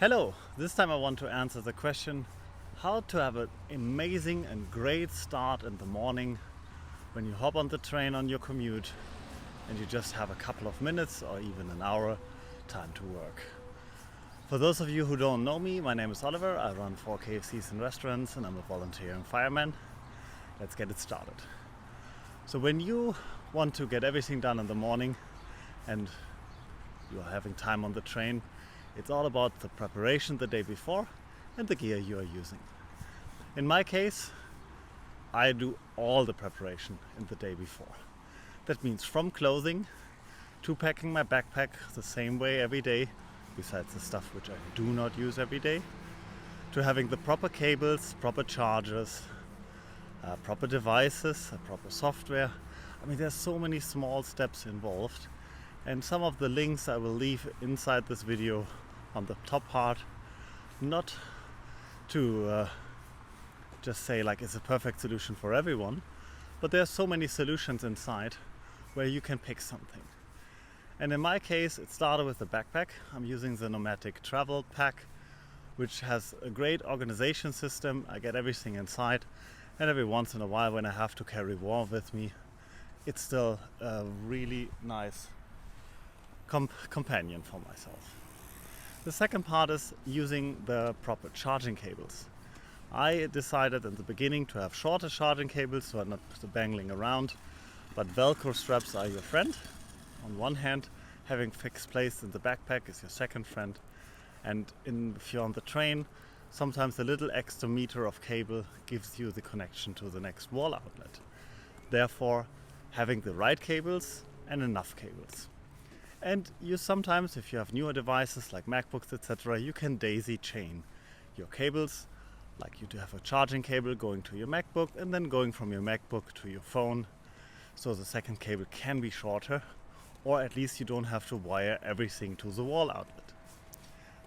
Hello, this time I want to answer the question how to have an amazing and great start in the morning when you hop on the train on your commute and you just have a couple of minutes or even an hour time to work. For those of you who don't know me, my name is Oliver. I run 4 KFCs and restaurants and I'm a volunteering fireman. Let's get it started. So when you want to get everything done in the morning and you are having time on the train, it's all about the preparation the day before and the gear you are using. In my case, I do all the preparation in the day before. That means from clothing to packing my backpack the same way every day, besides the stuff which I do not use every day, to having the proper cables, proper chargers, proper devices, proper software. I mean, there's so many small steps involved. And some of the links I will leave inside this video on the top part, not to just say like it's a perfect solution for everyone, but there are so many solutions inside where you can pick something. And in my case, it started with the backpack. I'm using the Nomadic Travel Pack, which has a great organization system. I get everything inside, and every once in a while when I have to carry warm with me, it's still a really nice companion for myself. The second part is using the proper charging cables. I decided in the beginning to have shorter charging cables so I'm not bangling around, but Velcro straps are your friend. On one hand, having fixed place in the backpack is your second friend, and if you're on the train, sometimes a little extra meter of cable gives you the connection to the next wall outlet. Therefore, having the right cables and enough cables. And you sometimes, if you have newer devices like MacBooks, etc., you can daisy chain your cables, like you do have a charging cable going to your MacBook and then going from your MacBook to your phone. So the second cable can be shorter, or at least you don't have to wire everything to the wall outlet.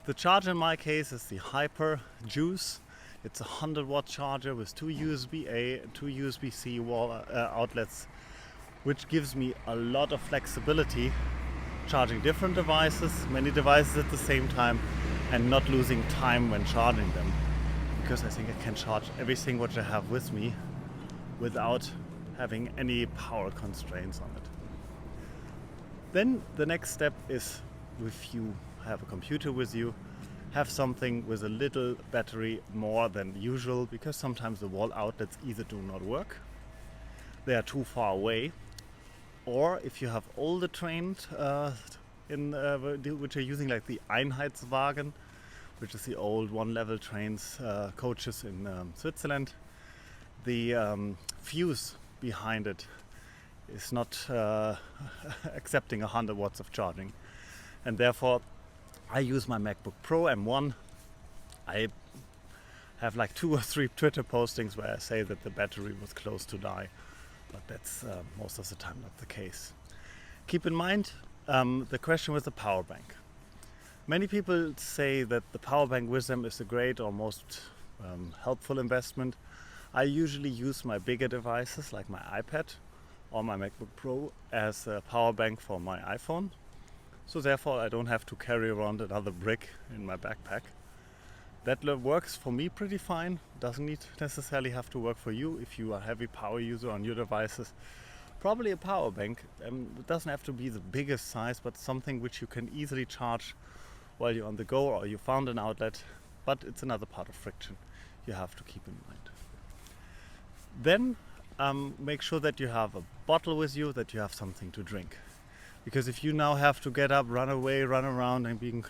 The charger in my case is the Hyper Juice. It's a 100-watt charger with 2 USB-A and 2 USB-C wall outlets, which gives me a lot of flexibility charging different devices, many devices at the same time, and not losing time when charging them, because I think I can charge everything what I have with me without having any power constraints on it. Then the next step is, if you have a computer with you, have something with a little battery more than usual, because sometimes the wall outlets either do not work, they are too far away, or if you have older trains which are using like the Einheitswagen, which is the old one-level trains, coaches in Switzerland, the fuse behind it is not accepting 100 watts of charging. And therefore I use my MacBook Pro M1. I have like 2 or 3 Twitter postings where I say that the battery was close to die, but that's most of the time not the case. Keep in mind the question with the power bank. Many people say that the power bank with them is a great or most helpful investment. I usually use my bigger devices like my iPad or my MacBook Pro as a power bank for my iPhone. So therefore I don't have to carry around another brick in my backpack. That works for me pretty fine. Doesn't necessarily have to work for you if you are a heavy power user on your devices. Probably a power bank. It doesn't have to be the biggest size, but something which you can easily charge while you're on the go or you found an outlet. But it's another part of friction you have to keep in mind. Then make sure that you have a bottle with you, that you have something to drink. Because if you now have to get up, run away, run around and being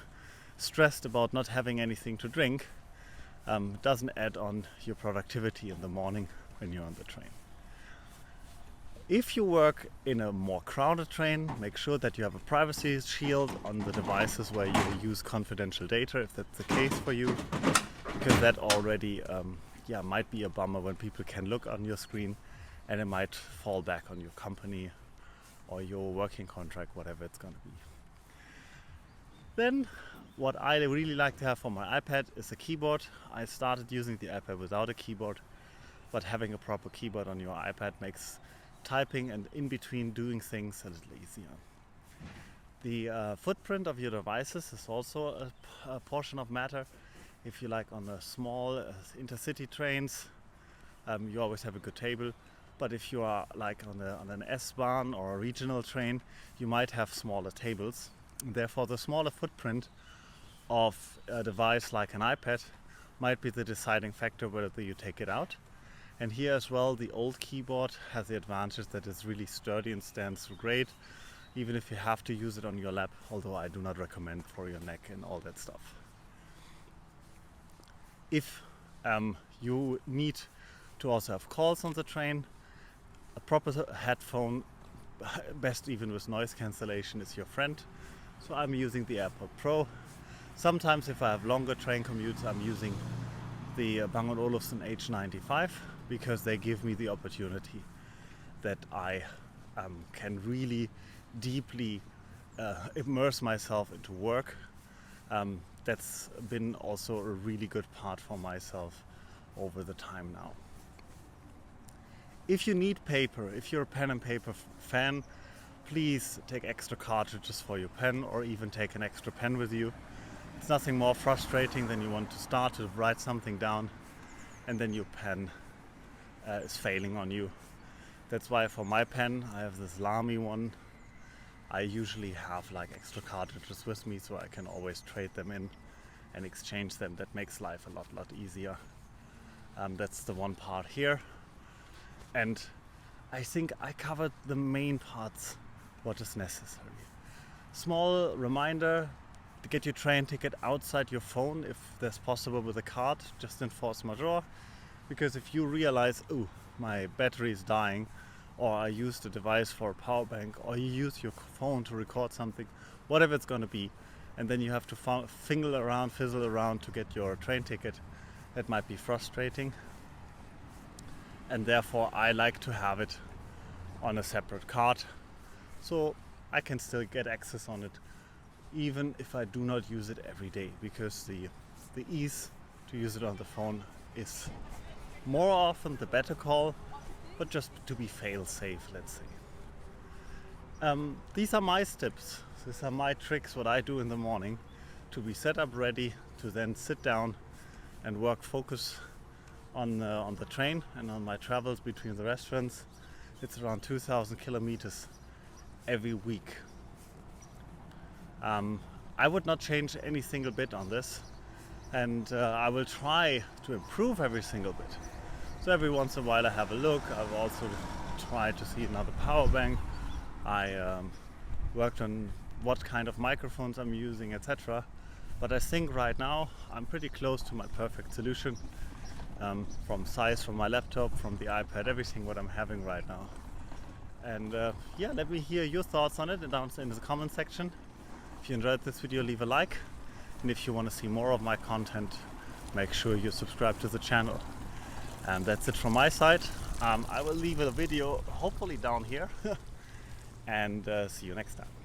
stressed about not having anything to drink, doesn't add on your productivity in the morning when you're on the train. If you work in a more crowded train, make sure that you have a privacy shield on the devices where you use confidential data, if that's the case for you, because that already might be a bummer when people can look on your screen and it might fall back on your company or your working contract, whatever it's going to be. Then what I really like to have for my iPad is a keyboard. I started using the iPad without a keyboard, but having a proper keyboard on your iPad makes typing and in between doing things a little easier. The footprint of your devices is also a portion of matter. If you like on the small intercity trains, you always have a good table. But if you are like on an S-Bahn or a regional train, you might have smaller tables. Therefore, the smaller footprint of a device like an iPad might be the deciding factor whether you take it out. And here as well, the old keyboard has the advantage that it's really sturdy and stands great, even if you have to use it on your lap, although I do not recommend for your neck and all that stuff. If you need to also have calls on the train, a proper headphone, best even with noise cancellation, is your friend. So I'm using the AirPod Pro. Sometimes if I have longer train commutes, I'm using the Bang & Olufsen H95 because they give me the opportunity that I can really deeply immerse myself into work. That's been also a really good part for myself over the time now. If you need paper, if you're a pen and paper fan, please take extra cartridges for your pen or even take an extra pen with you. It's nothing more frustrating than you want to start to write something down and then your pen is failing on you. That's why for my pen, I have this Lamy one. I usually have like extra cartridges with me so I can always trade them in and exchange them. That makes life a lot easier. That's the one part here. And I think I covered the main parts, what is necessary. Small reminder to get your train ticket outside your phone if that's possible with a card, just in force majeure. Because if you realize, oh, my battery is dying, or I used a device for a power bank, or you use your phone to record something, whatever it's going to be, and then you have to fizzle around to get your train ticket, that might be frustrating. And therefore I like to have it on a separate card so I can still get access on it even if I do not use it every day, because the ease to use it on the phone is more often the better call, but just to be fail safe, let's say. These are my tips, these are my tricks, what I do in the morning to be set up ready to then sit down and focus on the train and on my travels between the restaurants. It's around 2,000 kilometers every week. I would not change any single bit on this, and I will try to improve every single bit. So every once in a while I have a look. I've also tried to see another power bank. I worked on what kind of microphones I'm using, etc. But I think right now I'm pretty close to my perfect solution. From size, from my laptop, from the iPad, everything what I'm having right now. And yeah, let me hear your thoughts on it down in the comment section. If you enjoyed this video, leave a like, and if you want to see more of my content, make sure you subscribe to the channel. And that's it from my side. I will leave a video hopefully down here and see you next time.